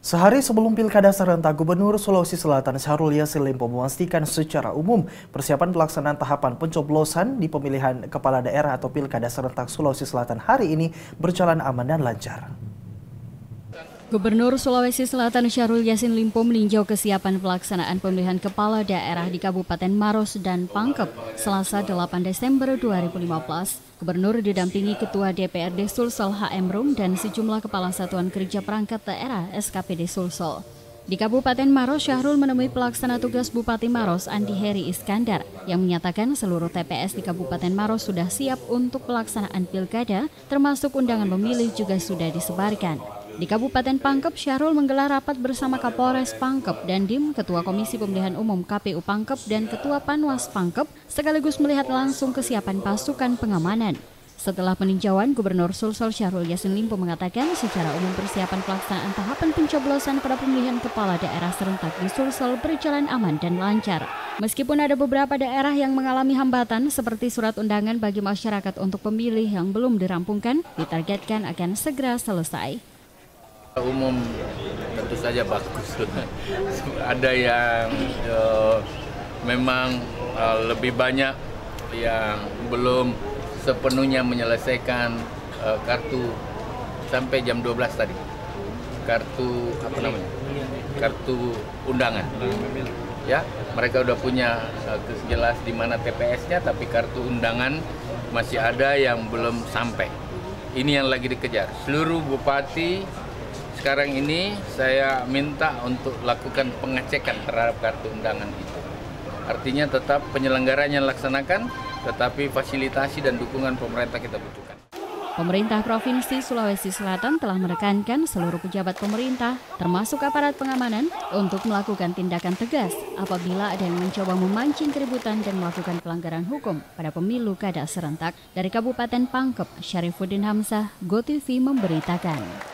Sehari sebelum Pilkada serentak, Gubernur Sulawesi Selatan Syahrul Yassin Limpo memastikan secara umum persiapan pelaksanaan tahapan pencoblosan di pemilihan kepala daerah atau Pilkada serentak Sulawesi Selatan hari ini berjalan aman dan lancar. Gubernur Sulawesi Selatan Syahrul Yassin Limpo meninjau kesiapan pelaksanaan pemilihan kepala daerah di Kabupaten Maros dan Pangkep Selasa 8 Desember 2015. Gubernur didampingi Ketua DPRD Sulsel HM Rum dan sejumlah Kepala Satuan Kerja Perangkat Daerah SKPD Sulsel. Di Kabupaten Maros, Syahrul menemui pelaksana tugas Bupati Maros Andi Heri Iskandar yang menyatakan seluruh TPS di Kabupaten Maros sudah siap untuk pelaksanaan pilkada, termasuk undangan memilih juga sudah disebarkan. Di Kabupaten Pangkep, Syahrul menggelar rapat bersama Kapolres Pangkep dan Dim, Ketua Komisi Pemilihan Umum KPU Pangkep dan Ketua Panwas Pangkep, sekaligus melihat langsung kesiapan pasukan pengamanan. Setelah peninjauan, Gubernur Sulsel Syahrul Yassin Limpo mengatakan secara umum persiapan pelaksanaan tahapan pencoblosan pada pemilihan kepala daerah serentak di Sulsel berjalan aman dan lancar. Meskipun ada beberapa daerah yang mengalami hambatan seperti surat undangan bagi masyarakat untuk pemilih yang belum dirampungkan, ditargetkan akan segera selesai. Umum tentu saja bagus. Ada yang memang lebih banyak yang belum sepenuhnya menyelesaikan kartu sampai jam 12 tadi. Kartu apa namanya? Kartu undangan. Ya, mereka udah punya jelas di mana TPS-nya, tapi kartu undangan masih ada yang belum sampai. Ini yang lagi dikejar. Seluruh bupati sekarang ini saya minta untuk lakukan pengecekan terhadap kartu undangan itu. Artinya tetap penyelenggaranya laksanakan, tetapi fasilitasi dan dukungan pemerintah kita butuhkan. Pemerintah Provinsi Sulawesi Selatan telah menekankan seluruh pejabat pemerintah, termasuk aparat pengamanan, untuk melakukan tindakan tegas apabila ada yang mencoba memancing keributan dan melakukan pelanggaran hukum pada pemilu kada serentak. Dari Kabupaten Pangkep, Syarifuddin Hamzah, GoTV memberitakan.